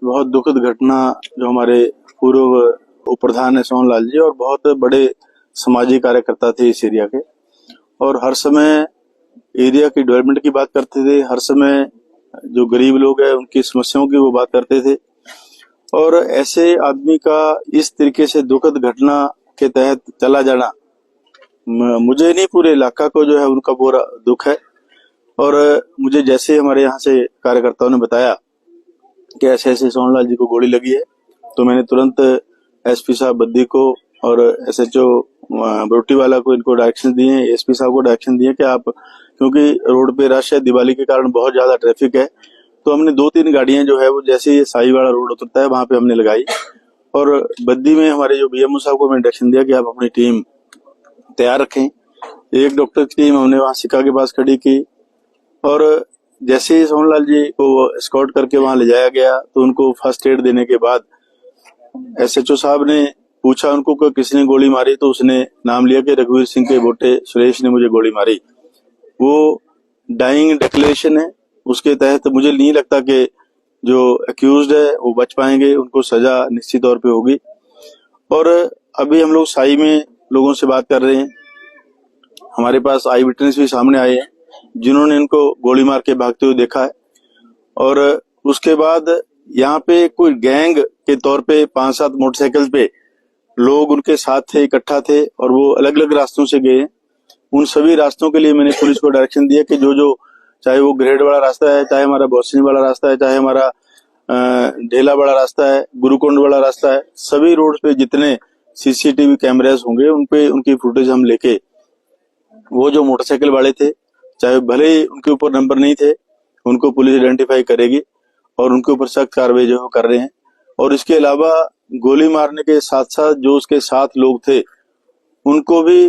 बहुत दुखद घटना जो हमारे पूर्व उप प्रधान है सोहनलाल जी, और बहुत बड़े सामाजिक कार्यकर्ता थे इस एरिया के, और हर समय एरिया की डेवलपमेंट की बात करते थे। हर समय जो गरीब लोग हैं उनकी समस्याओं की वो बात करते थे। और ऐसे आदमी का इस तरीके से दुखद घटना के तहत चला जाना, मुझे नहीं पूरे इलाका को जो है उनका पूरा दुख है। और मुझे जैसे हमारे यहाँ से कार्यकर्ताओं ने बताया कि ऐसे ऐसे सोहनलाल जी को गोली लगी है, तो मैंने तुरंत एसपी साहब बद्दी को और एसएचओ बरोटीवाला को इनको डायरेक्शन दिए, एसपी साहब को डायरेक्शन दिए कि आप, क्योंकि रोड पे रश है, दिवाली के कारण बहुत ज्यादा ट्रैफिक है, तो हमने 2-3 गाड़ियां जो है वो जैसे ये साईवाड़ा रोड उतरता है वहां पे हमने लगाई। और बद्दी में हमारे जो बीएमओ साहब को मैंने डायरेक्शन दिया कि आप अपनी टीम तैयार रखें। एक डॉक्टर की टीम हमने वहां सिक्का के पास खड़ी की, और जैसे ही सोहनलाल जी को एस्कॉर्ट करके वहां ले जाया गया तो उनको फर्स्ट एड देने के बाद एसएचओ साहब ने पूछा उनको कि किसने गोली मारी, तो उसने नाम लिया कि रघुवीर सिंह के बेटे सुरेश ने मुझे गोली मारी। वो डाइंग डिक्लेरेशन है, उसके तहत मुझे नहीं लगता कि जो अक्यूज्ड है वो बच पाएंगे, उनको सजा निश्चित तौर पे होगी। और अभी हम लोग साई में लोगों से बात कर रहे हैं, हमारे पास आई विटनेस भी सामने आए हैं जिन्होंने इनको गोली मार के भागते हुए देखा है। और उसके बाद यहाँ पे कोई गैंग के तौर पे 5-7 मोटरसाइकिल पे लोग उनके साथ थे, इकट्ठा थे, और वो अलग अलग रास्तों से गए। उन सभी रास्तों के लिए मैंने पुलिस को डायरेक्शन दिया कि जो जो, चाहे वो ग्रेड वाला रास्ता है, चाहे हमारा बौसिनी वाला रास्ता है, चाहे हमारा ढेला वाला रास्ता है, गुरुकुंड वाला रास्ता है, सभी रोड पे जितने सीसीटीवी कैमरास होंगे उन पे उनकी फुटेज हम लेके, वो जो मोटरसाइकिल वाले थे, चाहे भले ही उनके ऊपर नंबर नहीं थे, उनको पुलिस आइडेंटिफाई करेगी और उनके ऊपर सख्त कार्रवाई जो कर रहे हैं। और इसके अलावा गोली मारने के साथ साथ जो उसके साथ लोग थे उनको भी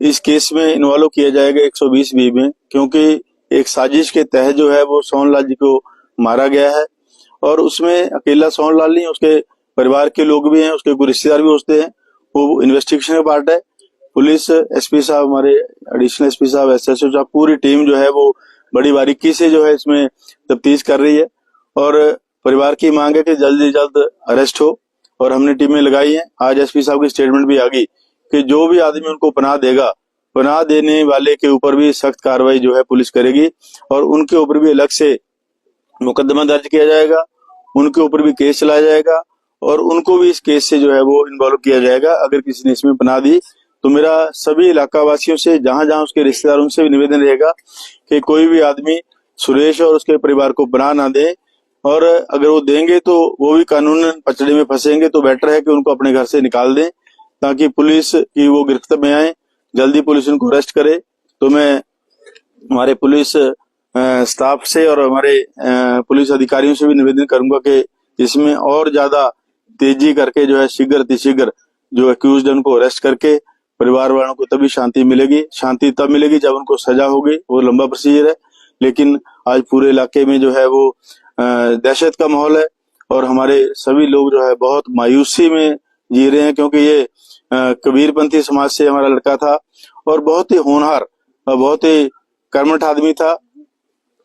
इस केस में इन्वॉल्व किया जाएगा 120 बी में, क्योंकि एक साजिश के तहत जो है वो सोहनलाल जी को मारा गया है। और उसमें अकेला सोहनलाल नहीं, उसके परिवार के लोग भी हैं, उसके कोई रिश्तेदार भी होते हैं, वो इन्वेस्टिगेशन का पार्ट है। पुलिस एसपी साहब, हमारे एडिशनल एसपी साहब, एसएसओ साहब, पूरी टीम जो है वो बड़ी बारीकी से जो है इसमें तफ्तीश कर रही है। और परिवार की मांग है कि जल्द से जल्द अरेस्ट हो, और हमने टीमें लगाई हैं। आज एसपी साहब की स्टेटमेंट भी आ गई कि जो भी आदमी उनको पनाह देगा, पनाह देने वाले के ऊपर भी सख्त कार्रवाई जो है पुलिस करेगी, और उनके ऊपर भी अलग से मुकदमा दर्ज किया जाएगा, उनके ऊपर भी केस चलाया जाएगा, और उनको भी इस केस से जो है वो इन्वॉल्व किया जाएगा अगर किसी ने इसमें पनाह दी। तो मेरा सभी इलाका वासियों से, जहां जहां उसके रिश्तेदार, उनसे भी निवेदन रहेगा कि कोई भी आदमी सुरेश और उसके परिवार को पनाह ना दे, और अगर वो देंगे तो वो भी कानूनन पचड़े में फंसेंगे, तो बेटर है कि उनको अपने घर से निकाल दें ताकि पुलिस की वो गिरफ्त में आए, जल्दी पुलिस उनको अरेस्ट करे। तो मैं हमारे पुलिस स्टाफ से और हमारे पुलिस अधिकारियों से भी निवेदन करूंगा कि इसमें और ज्यादा तेजी करके जो है शीघ्र अतिशीघ्र जो एक्यूज्ड है उनको अरेस्ट करके परिवार वालों को तभी शांति मिलेगी। शांति तब मिलेगी जब उनको सजा होगी, वो लंबा प्रोसीजर है। लेकिन आज पूरे इलाके में जो है वो दहशत का माहौल है, और हमारे सभी लोग जो है बहुत मायूसी में जी रहे हैं, क्योंकि ये कबीरपंथी समाज से हमारा लड़का था और बहुत ही होनहार और बहुत ही कर्मठ आदमी था।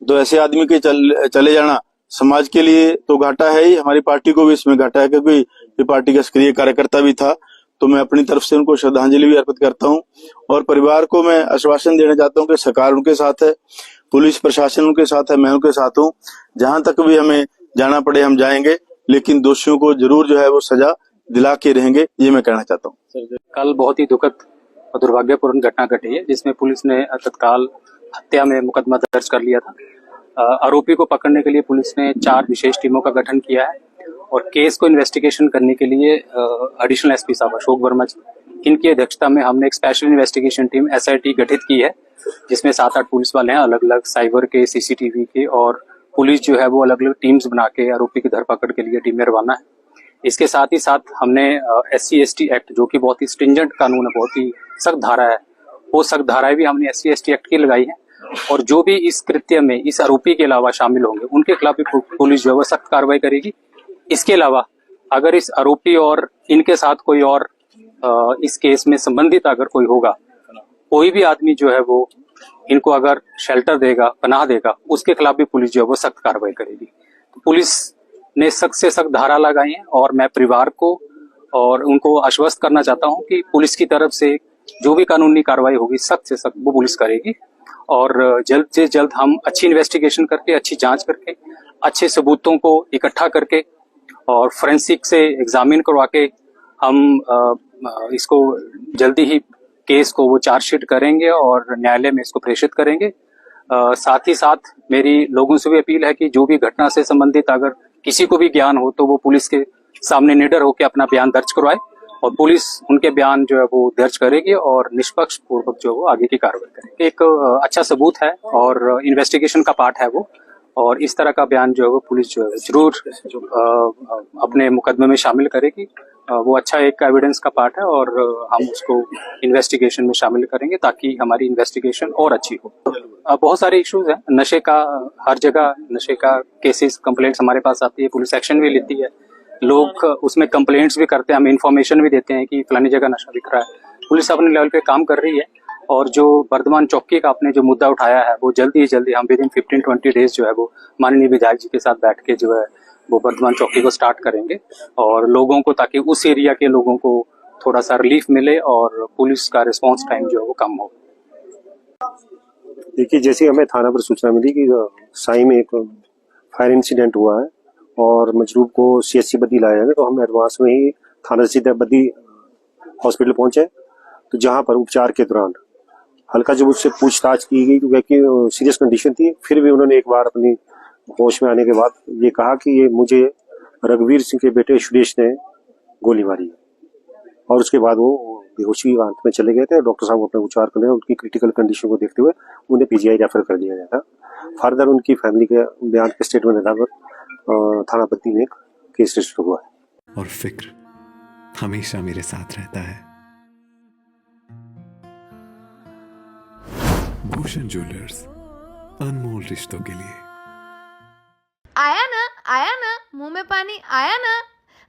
तो ऐसे आदमी के चले जाना समाज के लिए तो घाटा है ही, हमारी पार्टी को भी इसमें घाटा है, क्योंकि ये पार्टी का सक्रिय कार्यकर्ता भी था। तो मैं अपनी तरफ से उनको श्रद्धांजलि भी अर्पित करता हूँ, और परिवार को मैं आश्वासन देना चाहता हूँ कि सरकार उनके साथ है, पुलिस प्रशासन उनके साथ है, मैं उनके साथ हूँ। जहां तक भी हमें जाना पड़े हम जाएंगे, लेकिन दोषियों को जरूर जो है वो सजा दिला के रहेंगे, ये मैं कहना चाहता हूँ। कल बहुत ही दुखद और दुर्भाग्यपूर्ण घटना घटी है, जिसमें पुलिस ने तत्काल हत्या में मुकदमा दर्ज कर लिया था। आरोपी को पकड़ने के लिए पुलिस ने 4 विशेष टीमों का गठन किया है, और केस को इन्वेस्टिगेशन करने के लिए एडिशनल एसपी साहब अशोक वर्मा जी, इनकी अध्यक्षता में हमने एक स्पेशल इन्वेस्टिगेशन टीम SIT गठित की है, जिसमें 7-8 पुलिस वाले हैं, अलग अलग साइबर के, CCTV के, और पुलिस जो है वो अलग अलग टीम्स बना के आरोपी की धरपकड़ के लिए टीमें रवाना है। इसके साथ ही साथ हमने SC/ST एक्ट, जो कि बहुत ही स्ट्रिंजेंट कानून है, बहुत ही सख्त धारा है, वो सख्त धाराएं भी हमने SC/ST एक्ट की लगाई है, और जो भी इस कृत्य में इस आरोपी के अलावा शामिल होंगे उनके खिलाफ भी पुलिस जो है वो सख्त कार्रवाई करेगी। इसके अलावा अगर इस आरोपी और इनके साथ कोई और इस केस में संबंधित अगर कोई होगा, कोई भी आदमी जो है वो इनको अगर शेल्टर देगा, पनाह देगा, उसके खिलाफ भी पुलिस जो है वो सख्त कार्रवाई करेगी। तो पुलिस ने सख्त से सख्त धारा लगाई है और मैं परिवार को और उनको आश्वस्त करना चाहता हूं कि पुलिस की तरफ से जो भी कानूनी कार्रवाई होगी सख्त से सख्त वो पुलिस करेगी और जल्द से जल्द हम अच्छी इन्वेस्टिगेशन करके, अच्छी जांच करके, अच्छे सबूतों को इकट्ठा करके और फोरेंसिक से एग्जामिन करवा के हम इसको जल्दी ही केस को वो चार्जशीट करेंगे और न्यायालय में इसको प्रेषित करेंगे। साथ ही साथ मेरी लोगों से भी अपील है कि जो भी घटना से संबंधित अगर किसी को भी ज्ञान हो तो वो पुलिस के सामने निडर होकर अपना बयान दर्ज करवाए और पुलिस उनके बयान जो है वो दर्ज करेगी और निष्पक्ष पूर्वक जो है वो आगे की कार्रवाई करेगी। एक अच्छा सबूत है और इन्वेस्टिगेशन का पार्ट है वो, और इस तरह का बयान जो है वो पुलिस जो है जरूर अपने मुकदमे में शामिल करेगी। वो अच्छा एक एविडेंस का पार्ट है और हम उसको इन्वेस्टिगेशन में शामिल करेंगे ताकि हमारी इन्वेस्टिगेशन और अच्छी हो। बहुत सारे इश्यूज हैं, नशे का हर जगह नशे का केसेस कंप्लेंट्स हमारे पास आती है, पुलिस एक्शन भी लेती है, लोग उसमें कंप्लेंट्स भी करते हैं, हम इन्फॉर्मेशन भी देते हैं कि फलानी जगह नशा दिख रहा है। पुलिस अपने लेवल पे काम कर रही है और जो वर्धमान चौकी का आपने जो मुद्दा उठाया है वो जल्दी ही जल्दी हम विद इन 15-20 डेज जो है वो माननीय विधायक जी के साथ बैठ के जो है वो वर्धमान चौकी को स्टार्ट करेंगे और लोगों को, ताकि उस एरिया के लोगों को थोड़ा सा रिलीफ मिले और पुलिस का रिस्पांस टाइम जो है वो कम हो। देखिए, जैसे हमें थाना पर सूचना मिली कि साई में एक फायर इंसिडेंट हुआ है और मजरूब को सीएचसी बद्दी लाया गया, तो हम एडवांस में ही थाना सीधा बद्दी हॉस्पिटल पहुंचे, तो जहां पर उपचार के दौरान हल्का जब उससे पूछताछ की गई क्योंकि सीरियस कंडीशन थी, फिर भी उन्होंने एक बार अपनी होश में आने के बाद ये कहा कि ये मुझे रघुवीर सिंह के बेटे सुरेश ने गोली मारी है और उसके बाद वो बेहोशी हालत में चले गए थे। डॉक्टर साहब अपने उपचार करने, उनकी क्रिटिकल कंडीशन को देखते हुए उन्हें पीजीआई रेफर कर दिया गया था। फर्दर उनकी फैमिली के बयान के स्टेटमेंट आधार पर थाना बद्दी में एक केस रजिस्टर हुआ है। और फिक्र हमेशा मेरे साथ रहता है। भूषण ज्वेलर्स, अनमोल रिश्तों के लिए। आया ना मुंह में पानी आया ना।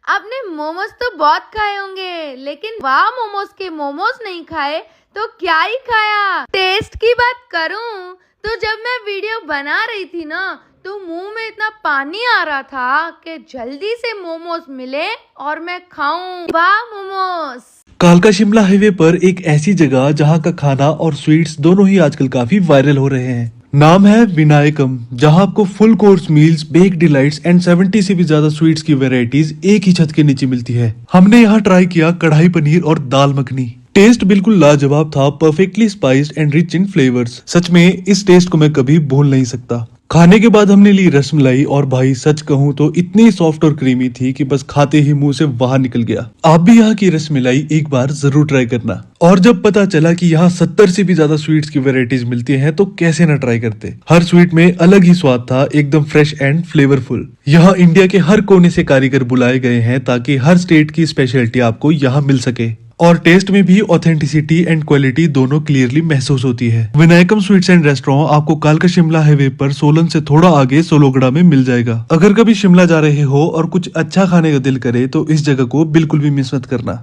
आपने मोमोज तो बहुत खाए होंगे, लेकिन वाह मोमोज के मोमोज नहीं खाए तो क्या ही खाया। टेस्ट की बात करूं तो जब मैं वीडियो बना रही थी ना तो मुंह में इतना पानी आ रहा था कि जल्दी से मोमोज मिले और मैं खाऊं। वाह मोमोज। कालका शिमला हाईवे पर एक ऐसी जगह जहां का खाना और स्वीट्स दोनों ही आजकल काफी वायरल हो रहे हैं। नाम है विनायकम, जहां आपको full course meals, bake delights and 70 से भी ज्यादा स्वीट्स की वैरायटीज एक ही छत के नीचे मिलती है। हमने यहाँ ट्राई किया कढ़ाई पनीर और दाल मखनी। टेस्ट बिल्कुल लाजवाब था, perfectly spiced and rich in flavours. सच में इस टेस्ट को मैं कभी भूल नहीं सकता। खाने के बाद हमने ली रसमलाई और भाई सच कहूँ तो इतनी सॉफ्ट और क्रीमी थी कि बस खाते ही मुंह से बाहर निकल गया। आप भी यहाँ की रसमलाई एक बार जरूर ट्राई करना। और जब पता चला कि यहाँ 70 से भी ज्यादा स्वीट्स की वैरायटीज मिलती हैं तो कैसे ना ट्राई करते। हर स्वीट में अलग ही स्वाद था, एकदम फ्रेश एंड फ्लेवरफुल। यहाँ इंडिया के हर कोने से कारीगर बुलाए गए हैं ताकि हर स्टेट की स्पेशलिटी आपको यहाँ मिल सके और टेस्ट में भी ऑथेंटिसिटी एंड क्वालिटी दोनों क्लियरली महसूस होती है। विनायकम स्वीट्स एंड रेस्टोरेंट आपको कालका शिमला हाईवे पर सोलन से थोड़ा आगे सोलोगड़ा में मिल जाएगा। अगर कभी शिमला जा रहे हो और कुछ अच्छा खाने का दिल करे तो इस जगह को बिल्कुल भी मिस मत करना।